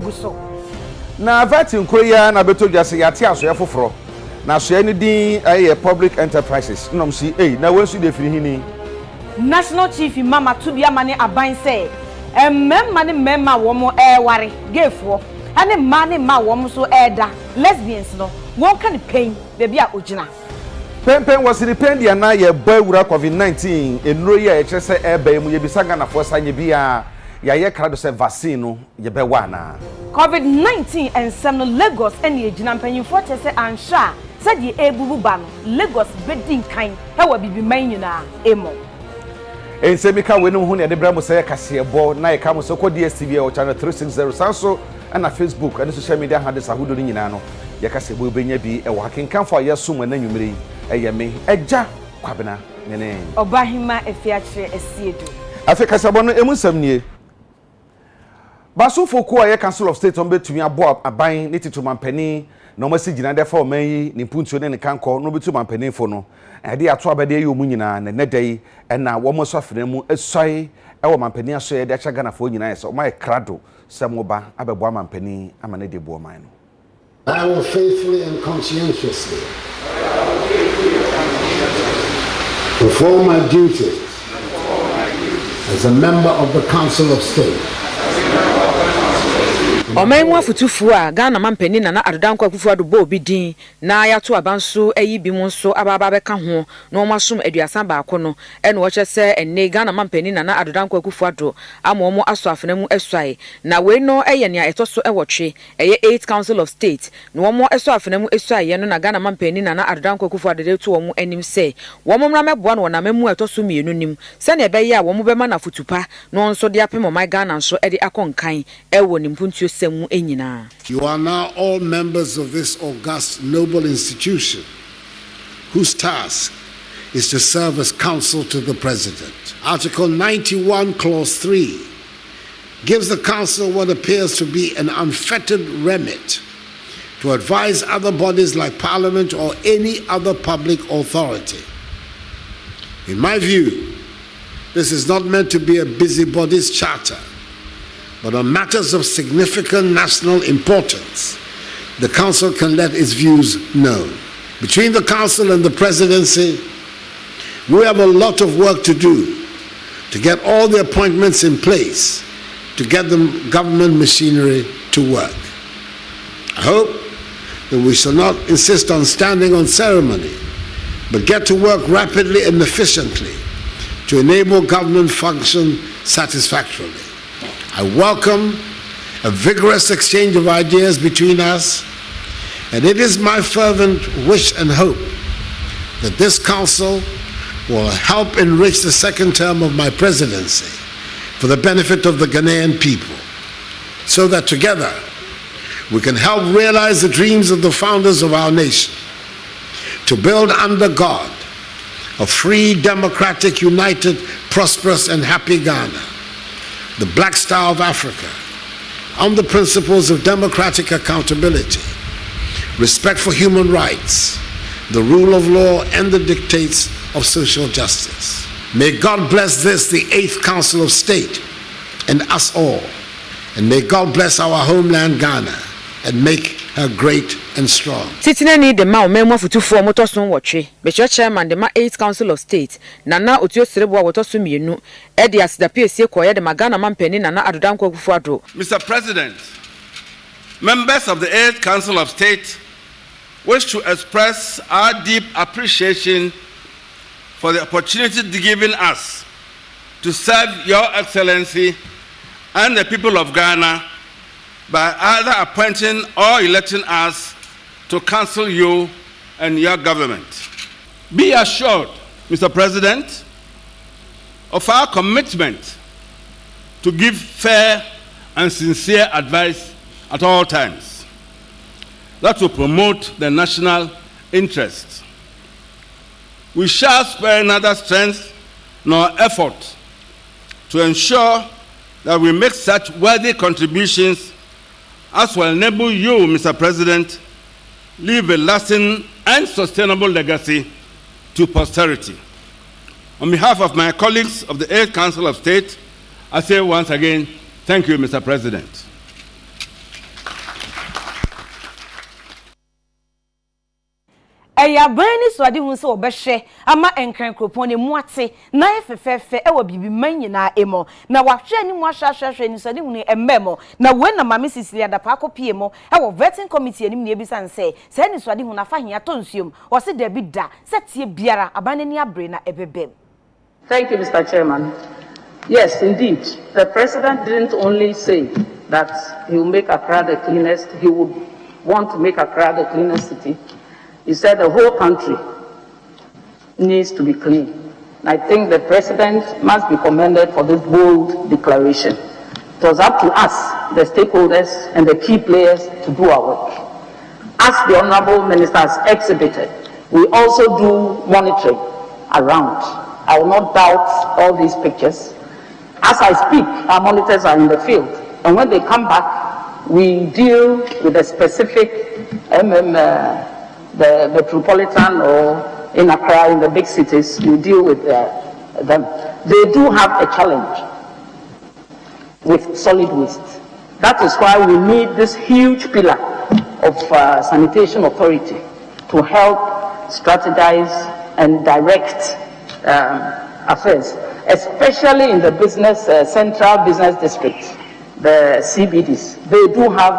guso na vatin koya na beto jase yate asoya foforo na asoya ni din aye public enterprises nom si na wensu de firi hini national chief mama to bia mane aban say memma ne memma wo mo ware gefo ane mane ma wo mo so da lesbians no won kan pain baby a ogina pen was the pen dia na ye boy wura covid-19 enuro ye kire se eba mu ye bisaga na fo sanye bia ya ye kra do se vaccine no ye be wa na covid-19 and some Lagos and ye gina mpanyimfo che se ansha se die ebubu ba no Lagos bedin kan he wa bibi man nyina emo ensemika wenu hu ne de bra mo se kase bo na ye ka mo so ko DSTV o channel 360 sanso na Facebook and social media handles ahudo ni nyina no ye kase bo benya bi e wa kenkanfo ayesum na nwumire eye me Agya Kwabena nene Obahima Afia kire Asiedu Afia kasabo no emunsam nie Basufo ko aye Council of State on betumi abo aban ne tituma mpani na o masi gina de fa o manyi ni puntuo ne kanko no betuma mpani fo no ade ato abade ye omu nyina na nedai na wo mo so afena mu esoi e wo mampani aso ye de acha Ghana fo nyina so mai krado samo ba abebo amampani amane de bo man no I will faithfully and conscientiously perform my duties as a member of the Council of State. Omenwu afutufu a Ghana mampani na adodanko akufu ado bo bidin na yato abanso ayi bi mu nso ababa beka ho na omasom aduasa baako no ene wo kyese enne Ghana mampani na adodanko akufu ado amomo aso afena mu eswae na we no eye ne etoso ewotwe eye 8th Council of State na wo mo eso afena mu eswae no na Ghana mampani na adodanko akufu ado de to wo mu anim se wo mo mra meboa no na mamu etoso mienu nim se na ebe ye a wo mo bema na futupa no nso de apem my Ghana nso ede akonkan ewo ni mpuntuo You are now all members of this august noble institution whose task is to serve as counsel to the President. Article 91 Clause 3 gives the Council what appears to be an unfettered remit to advise other bodies like Parliament or any other public authority. In my view, this is not meant to be a busybody's charter, but on matters of significant national importance, the Council can let its views known. Between the Council and the Presidency, we have a lot of work to do to get all the appointments in place to get the government machinery to work. I hope that we shall not insist on standing on ceremony, but get to work rapidly and efficiently to enable government function satisfactorily. I welcome a vigorous exchange of ideas between us, and it is my fervent wish and hope that this Council will help enrich the second term of my presidency for the benefit of the Ghanaian people, so that together we can help realize the dreams of the founders of our nation to build under God a free, democratic, united, prosperous, and happy Ghana, the Black Star of Africa, on the principles of democratic accountability, respect for human rights, the rule of law, and the dictates of social justice. May God bless this, the 8th Council of State, and us all. And may God bless our homeland Ghana and make her great and strong. Sitinani de ma omemu afutufu motosun wotwe. Be chairman de ma 8th Council of State. Nana otio serebo wotosu mienu. E de asidapi esie koye de Ghana mampani nana adodanko akufu ado. Mr. President, members of the 8th Council of State wish to express our deep appreciation for the opportunity given us to serve Your Excellency and the people of Ghana by either appointing or electing us to counsel you and your government. Be assured, Mr. President, of our commitment to give fair and sincere advice at all times that will promote the national interest. We shall spare neither strength nor effort to ensure that we make such worthy contributions as will enable you, Mr. President, leave a lasting and sustainable legacy to posterity. On behalf of my colleagues of the 8th Council of State, I say once again, thank you, Mr. President. eya bani so ade hu se obehwe ama enkran kropon ne muate na efefefe e wa bibi man nyina emo na wahwe ni mu ahwahwehwe ni so ade hu ne emmemo na we na mama Cecilia da pa akopie mo e wo vetting committee anim ne ebisan se ni so ade hu na fa hia to nsuom o se da bi da setie biara abanani abre na ebebem. Thank you, Mr. Chairman. Yes, indeed. The President didn't only say that he will make Accra the cleanest, he would want to make Accra the cleanest city. He said the whole country needs to be clean. And I think the President must be commended for this bold declaration. It was up to us, the stakeholders and the key players, to do our work. As the Honourable Minister has exhibited, we also do monitoring around. I will not doubt all these pictures. As I speak, our monitors are in the field. And when they come back, we deal with the specific the metropolitan or in Accra, in the big cities, we deal with them. They do have a challenge with solid waste. That is why we need this huge pillar of sanitation authority to help strategize and direct affairs, especially in the business central business districts, the CBDs. They do have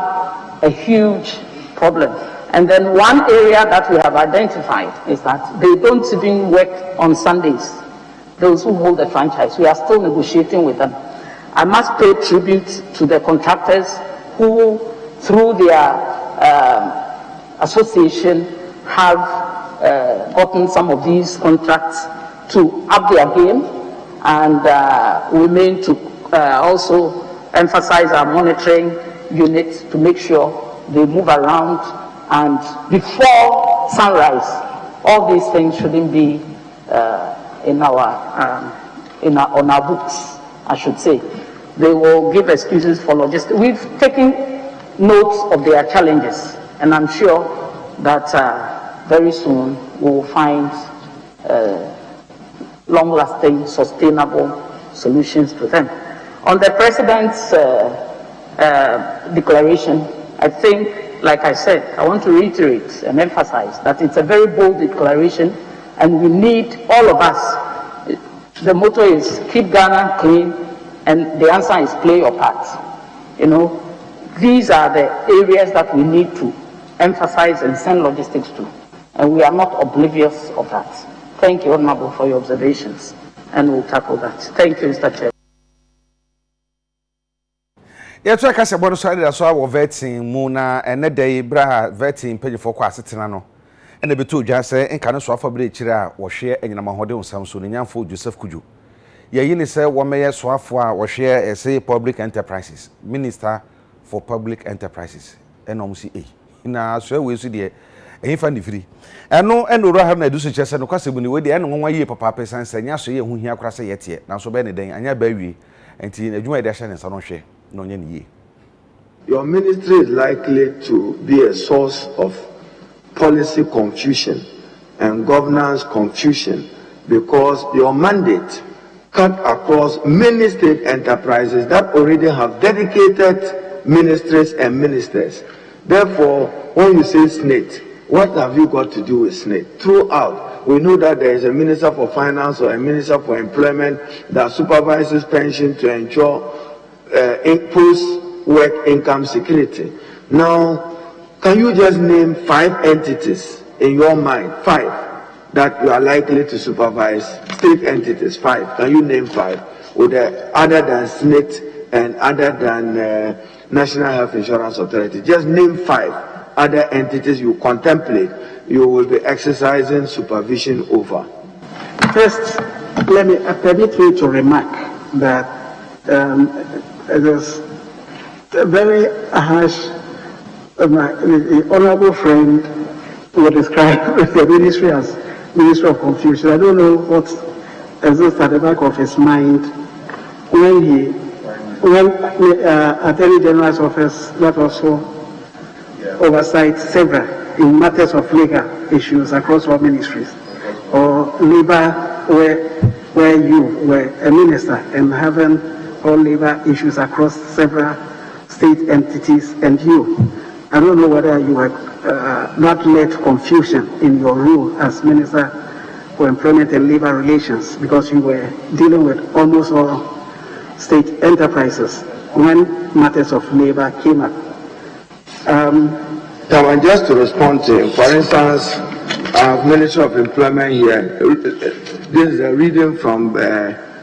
a huge problem. And then one area that we have identified is that they don't even work on Sundays. Those who hold the franchise, we are still negotiating with them. I must pay tribute to the contractors who, through their association, have gotten some of these contracts to up their game, and we mean to also emphasize our monitoring units to make sure they move around, and before sunrise, all these things shouldn't be on our books, I should say. They will give excuses for logistics. We've taken notes of their challenges, and I'm sure that very soon we will find long-lasting, sustainable solutions to them. On the President's declaration, I think, like I said, I want to reiterate and emphasize that it's a very bold declaration, and we need all of us. The motto is keep Ghana clean, and the answer is play your part. You know, these are the areas that we need to emphasize and send logistics to, and we are not oblivious of that. Thank you, Honourable, for your observations, and we'll tackle that. Thank you, Mr. Chair. Yes, I can't about the so our vetting Muna and a day Braha vetting pay for Quasitinano. And the betu just say, and can swap a bridge or share in Namahode on Samson and Yanfo Joseph Kuju. Yayini say 1 mayor swap or share say public enterprises, Minister for Public Enterprises, NOMCA. In a swear we see the infant free. And no, and no, have no do suggest and because when you wait the end 1 year papa person say, yes, you who here cross yet, now so many day, and your baby, and teen a joint dash and so share. No, your ministry is likely to be a source of policy confusion and governance confusion because your mandate cut across many state enterprises that already have dedicated ministries and ministers. Therefore, when you say SNATE, what have you got to do with SNATE? Throughout, we know that there is a minister for finance or a minister for employment that supervises pension to ensure post-work income security. Now, can you just name 5 entities in your mind, 5, that you are likely to supervise? State entities, 5. Can you name 5? With other than SNATE and other than National Health Insurance Authority? Just name 5 other entities you contemplate you will be exercising supervision over. First, let me permit me to remark that there's a very harsh, the honorable friend will describe the ministry as Ministry of Confusion. I don't know what exists at the back of his mind when Attorney General's office that also oversights several in matters of legal issues across all ministries, or labor where you were a minister and having all labor issues across several state entities, and you I don't know whether you had not let confusion in your role as Minister for Employment and Labor Relations, because you were dealing with almost all state enterprises when matters of labor came up. Now, just to respond to, for instance, Minister of Employment here, this is a reading from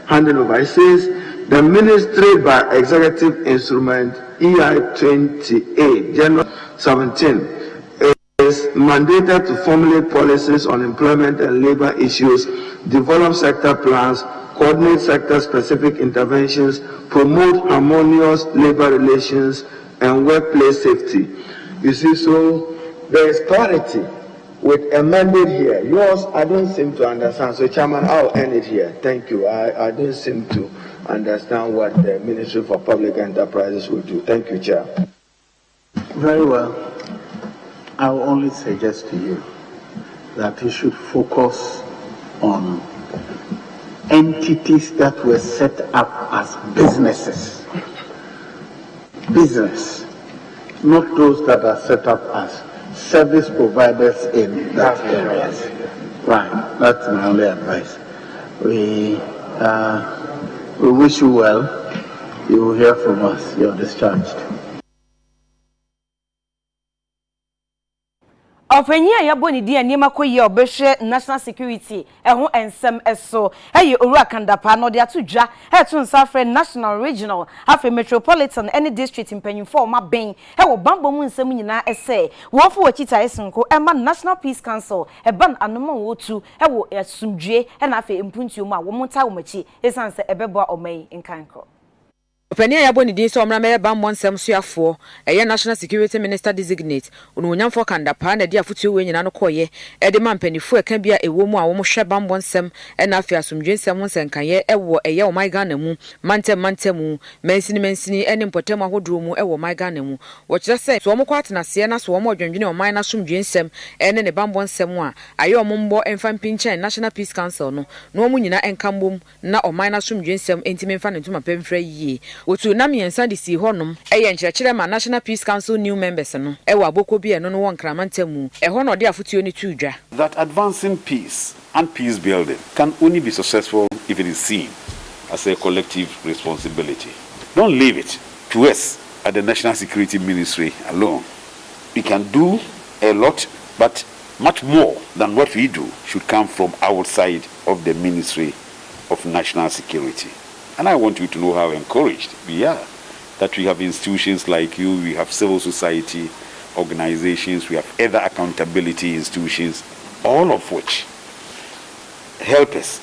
handing over. It says, the ministry by executive instrument EI 28, January 17, is mandated to formulate policies on employment and labor issues, develop sector plans, coordinate sector-specific interventions, promote harmonious labor relations, and workplace safety. You see, so there is clarity with a mandate here. Yours, I don't seem to understand. So, Chairman, I'll end it here. Thank you. I don't seem to understand what the Ministry for Public Enterprises will do. Thank you, Chair. Very well. I will only suggest to you that you should focus on entities that were set up as businesses. Business, not those that are set up as service providers in that area. Right, that's my only advice. We wish you well. You will hear from us. You're discharged. Openya ya boni dia niema koye obehwe national security eho ensem eso eye oru akandapa no de atodwa eto nsafre national regional afi metropolitan any district impanyimfo ma ben wo bambo mu nsem nyina ese wo fo wakita esenko ema national peace council eban anoma wotu wo asumdwe na afi impuntuo mu a wo monta wo machi esanse ebebo omai nkanko Openia ya boni din so omra me ba mmonsem suafo eye national security minister designate onu onyamfo kandapa na dia futu we nyina no koye e de mampanifo eka bia ewo mu a wo hwe ba mmonsem na afia asomdwensem nsenkaye ewo eye o my Ghana mu mantem mansini ene mpotem ahodro mu ewo my Ghana mu wo kire se so omko atenase na so omo dwendwene o my na asomdwensem ene ne ba mmonsem a aye omombo emfampinchen national peace council no omu nyina enkambom na o my na asomdwensem entime mfa ne ntuma pemfra yie Otu na miensa di si honum eye nkyerɛkyerɛ ma National Peace Council new members no ewa aboko bi eno no won kramantamu ɛho no de afotuo ni tudwa that advancing peace and peace building can only be successful if it is seen as a collective responsibility. Don't leave it to us at the National Security Ministry alone. We can do a lot, but much more than what we do should come from outside of the Ministry of National Security. And I want you to know how encouraged we are that we have institutions like you, we have civil society organizations, we have other accountability institutions, all of which help us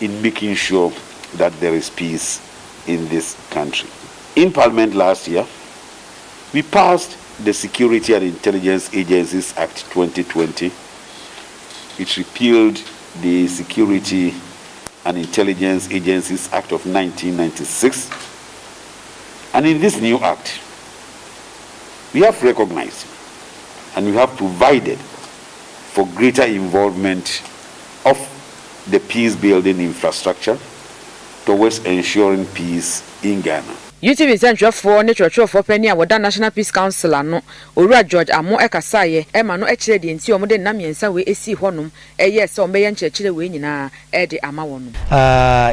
in making sure that there is peace in this country. In Parliament last year, we passed the Security and Intelligence Agencies Act 2020, which repealed the Security and Intelligence Agencies Act of 1996. And in this new act, we have recognized and we have provided for greater involvement of the peace-building infrastructure towards ensuring peace in Ghana. YouTube Central for Nature for Penny and National Peace Council no Ora George Amo Ekasaye Emma no echere de nti omo de namiensa we esi honum yes o meya nkyerɛkyerɛ we nyina de ama wonum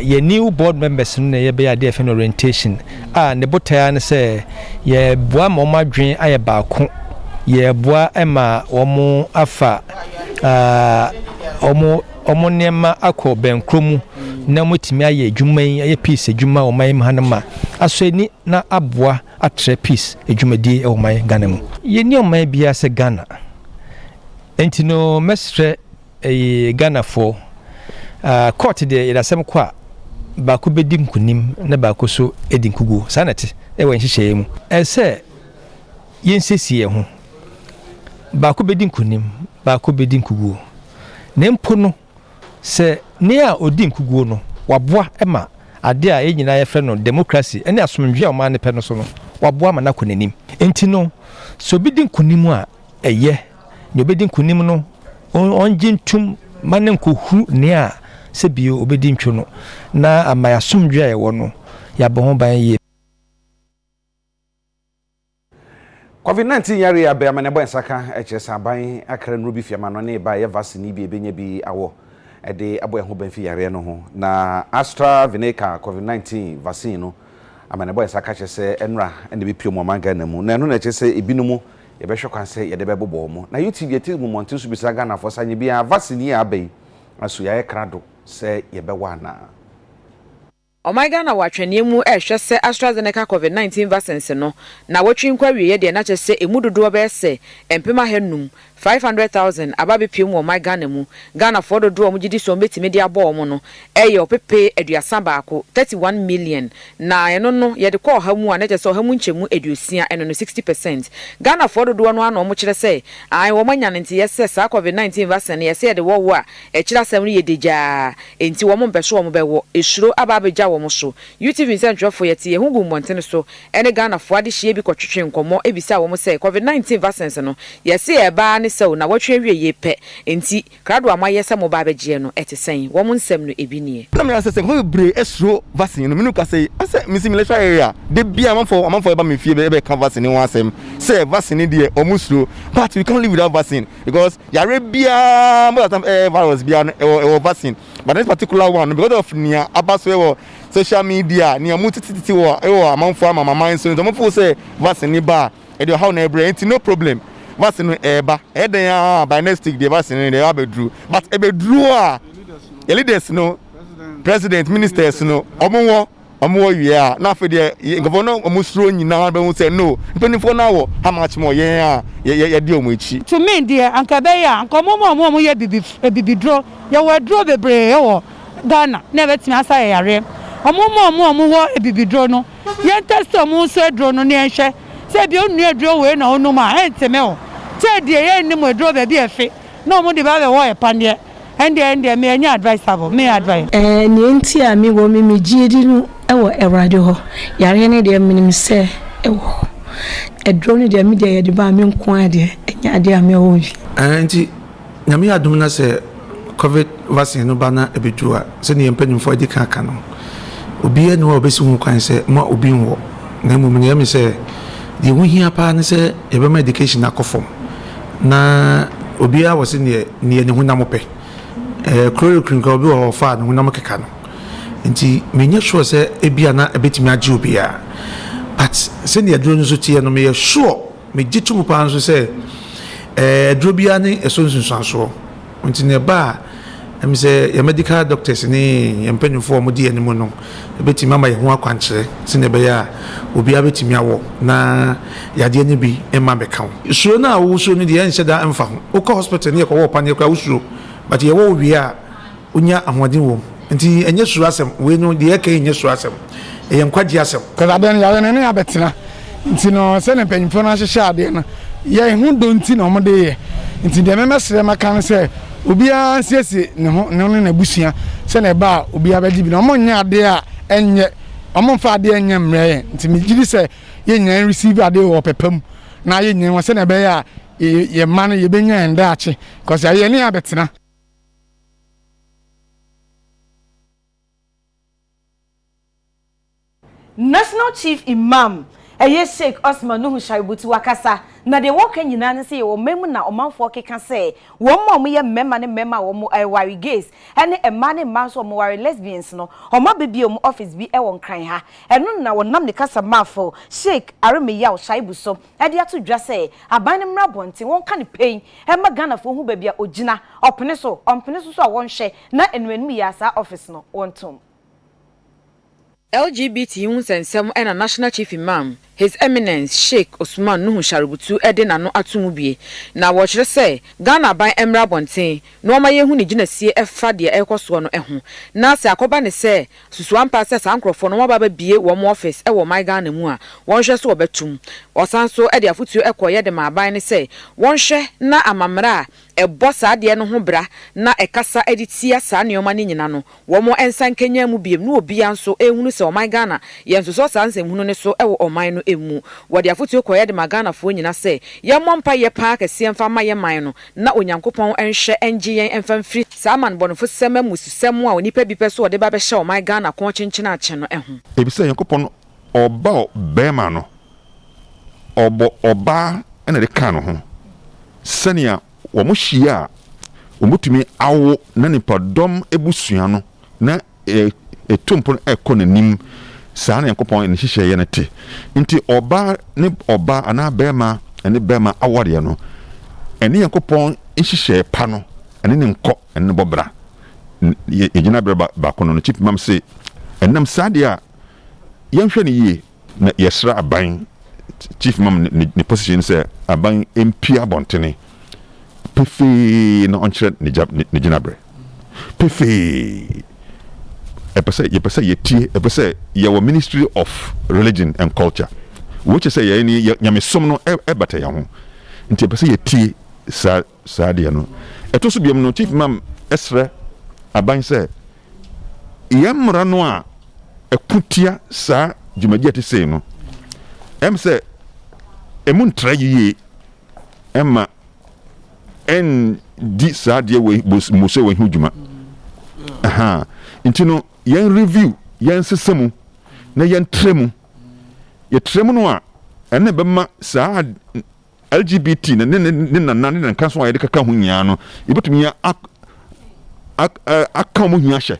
ye new board members no ye be ade afen orientation ne botaya ne se ye boa ma omo adwen aye baako ye boa ema omo afa omo nema akọ benkromu na mutimi aye adwuma aye peace adwuma o man hanama asoni na aboa atre peace adwumadi e o man Ghana mu ye ni o man bia se Ghana entino mestre Ghana for court de irasem kwa ba ko bedim kunim na ba ko so edin kugu sanate e wan hihye mu se yensesie ho ba ko bedim kunim ba ko bedim kugu nempo no se ne a odin kuguo no waboa ema ade a enyina ye frɛ no democracy ene asomdwe a ma ne pɛ no so no waboa ma na konanim enti no so bidin kunim a eye ne obedin kunim no onjintum manen kohu ne a se bio obedin twu no na ama asomdwe a ye wo no ya bo ho ban ye COVID-19 yare abe amane bo ensaka echesa ban akra nro bi fiama no ne ba ye vaccine bi ebenya bi awo ede abo ho banfi yare no ho na AstraZeneca COVID-19 vaccine no amane bo ensaka chese enra ene bi pio mo manga na mu na no na chese ebinumu ye be hwekwan se ye de be bobo mo na YouTube ye ti mu monte so bisa ga na fo sanye bi a vaccine ya abai aso ya krado se ye be wa na Omega na watwene mu ehwe se AstraZeneca COVID-19 vaccines no na watwin kwa wiye de na chese emudodo be se empema hennum 500,000 ababe piem Omega na mu Ghana for dodo mu gidi so betimi de abo mu no eye opepe aduasa baako 31 million na eno no ye de ko ha mu a na chese ha mu nchemu adusia eno no 60%. Ghana for dodo no ana omo kire se ai wo manya nti yese sa COVID-19 vaccine yese ye de wo a ekira sam ye deja enti wo mo mpeso wo bewo esuro ababe ja wo mo so UTV Central for yeti ye hungu montene so ene Ghana for ade hie bi kwotwetwe nkomo ebisa wo mo se COVID-19 vaccines no yese e ba ne se na watwe wie ye pe enti krado amaye se mo ba beje no etesen wo mo nsem no ebinie na me se ho bre esuro vaccine no minu ka se ase misimilation area de bia amanfo eba me fie be ka vaccine won asem se vaccine de omusuro but we can't live without vaccine because yare bia mo virus bia no vaccine but this particular one because of nia abaso social media ni amutititi wo amanfo amamman so mo fo say vaccine ba e dey how na ebre enti no problem vaccine eba e dey by next week the vaccine dey abedru but ebedru a leaders no president ministers no omo wi a na fe dey governor omusuro nyina be hu say no penifo na wo how much more ye dey omo echi to me there anka be ya anka omo ye bibidro ye wadro bebre ye wo Ghana na betimi asa yare omo wo ebibidro no ye test omo so edro no ne ehwe se bi onu edro we na onu ma enteme o te die ye ni mo edro be bi efe na omo de ba be wo e pande ende me anya advisable me advice ni enti a mi wo mi jiri no e wo erade ho yare ne de minim se e wo edro ne de mi de ye de ba mi nko ade enya ade a me wo bi enti nyame adum na se COVID vaccine no bana ebedua se ne empanimfo adi kaka no obi ene wo besi hu kwan se ma obi nwo na mu ne me se de hu hia pa ne se e be medication akofom na obi a wo se ne hu na mope chloroquine ko bi wo fa ne hu na mokeka no nti menye sure se ebia na ebetimi age obi a but se ne aduro no so tie no me sure me gitum pa so se aduro bia ne esonsunsanso nti ne ba em say your medical doctors ni empanimfo mo di animu no ebetimi ama ye ho akwankyere se ne be ya obi abetimi awo na yade ne bi ema beka ho suro na wo suro ni de ense da emfa ho o ko hospital ne ko wo pa ne ko usuro but ye wo wi a onya ahoden wo nti enye suro asem we no de ye ka enye suro asem e ye nkwaji asem kala den ya ne abetena nti no se ne empanimfo na hyehye ade no ye hu do nti na omode ye nti de memesere maka se obia siesi ne ho ne na busua se na ba obia ba dibi na omo nya ade a enye omo fa ade enye mre nti me gidi se ye nya receive ade wo pepam na ye nya se na be ya ye man ye benya enda ache cause ye ne abetena National Chief Imam Sheikh Osman Nuhu Shaibutu wakasa na de woka nyina ne se wo memu na omanfo keka se wo mo ye memma ne memma wo mo wari gays ene emma ne ma so mo wari lesbians no oma bebi o office bi e won kran ha eno na wonam ne kasa mafo Sheikh Aremiyaw Shaibu so e de ato dwa se aban ne mra bonte won ka ne pain e ma Ghana fo hu bebia ogina opene so so a won hye na enwenu ya sa office no wontom LGBT Unsensem and a National Chief Imam, His Eminence Sheikh Osman Nuhu Shaributu Edina no Atumubie. Na watch say Ghana by Emra Bonte, no ma yehu ni gina sie Fadia Ecoso no ehu. Na se akoba ne se, Susuan passes Ancrofo no baba bie wom office ewo my Ghana mua, one share so betum. Or sanso Edia Futu Equoya de ma by ne say, one share na amamra. E bossa de no ho bra na e kasa editia sa ne omani nyina no wo mo ensan Kenya mu biem no obi anso ehunu se oman Ghana yenso so sansem hunu ne so e wo oman no emu wo de afotu koye de magana fo nyina se ye mompa ye pa kase emfa ma ye man no na onyankopon enhwe engi yen emfa mfiri saman bonfo sema mususem a onipa bi peso de ba be hye oman Ghana kon chenchena ache no ehu ebisa yankopon oba bema no oba ena de kan ho senia wo mo hia omutumi awo na nipa dom ebusua no na etumpo ekonanim saa na yankopɔn ne hyehyɛ ye ne te nti oba ne oba ana bema ene bema awore no ene yankopɔn hyehyɛ pa no ene ne nkɔ ene bobra yegyina ba kono no chief mam say enam saade a yɛnhwɛ ne yie na yɛsra aban chief mam ne position say aban empia bontene pefe na onkyerɛ ne gyinabre pefe epese yetie epese yewo Ministry of Religion and Culture which say ye ni nyamesom no ebata ya ho nti epese yetie saade no etoso biam no chief mam esra aban say yemra no a ekutia sa dwumadi ate sei no say emun traye emma en di saade we mose we hudwuma aha nti no yen review yen sesemu na yen tremu ye tremu no a ene bema sa LGBT na ne kan so ayede kaka ho nya no yebetumi ya aka mo hia hye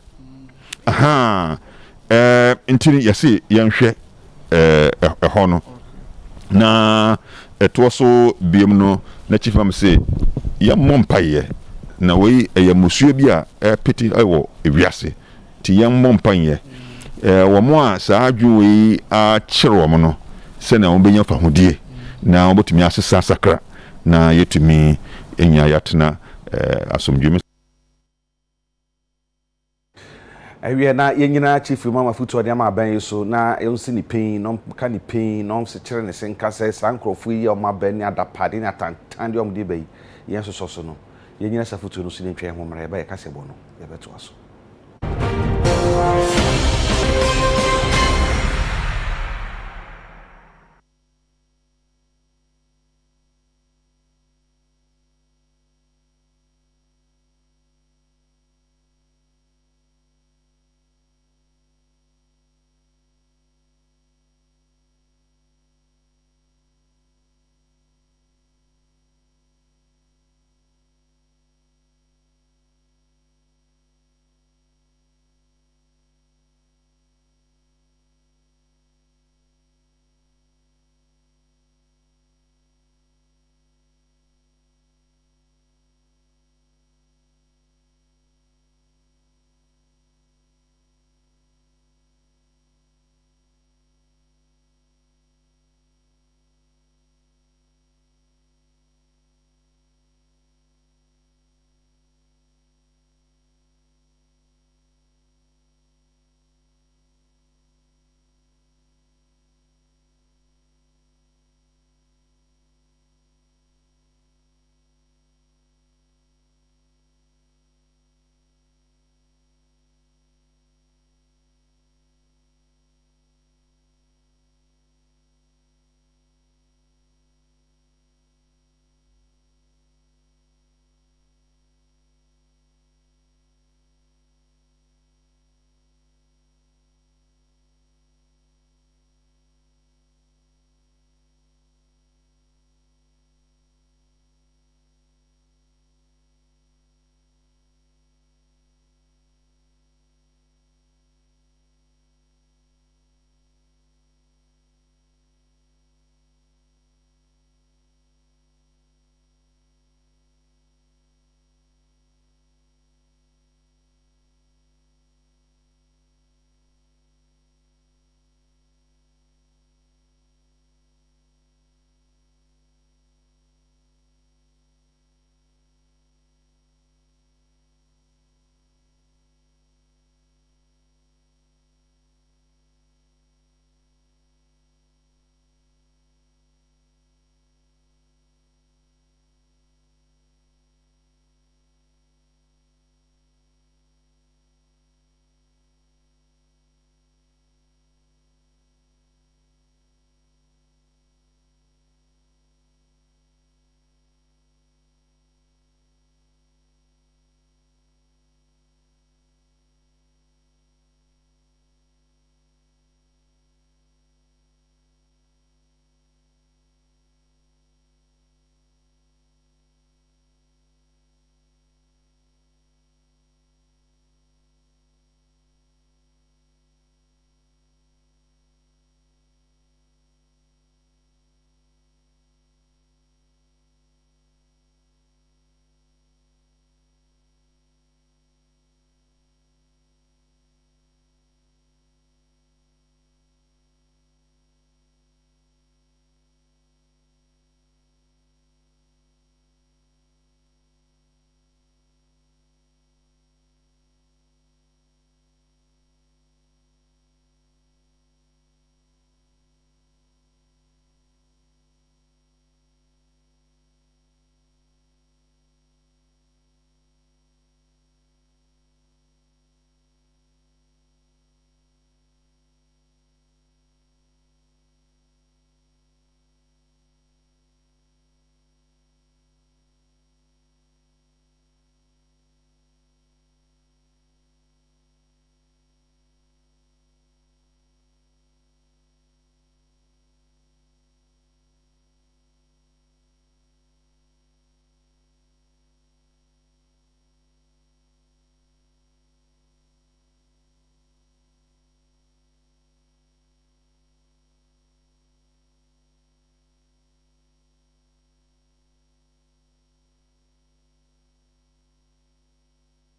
aha nti yesi yen hwe ho no na eto so biem no na chief mam say ya mompaye na we ya musuo bi a peti ewo ewiase ti ya mompaye wo mo a saa adwu we a kyere wo mo no se na wo benya fa hodie na wo botumi asesa sakra na yetumi enya yatena asomdwemi awie na yenyina chief mama futu ode ama ban yeso na yonsi ni pain no ka ni pain no se kyere ne senka se sankrofo yi o ma ban ni adapade ni atantan de omde bai yeso so no yenyina safutu no so ni ntwe ho mra ba ye kase bo no ye beto aso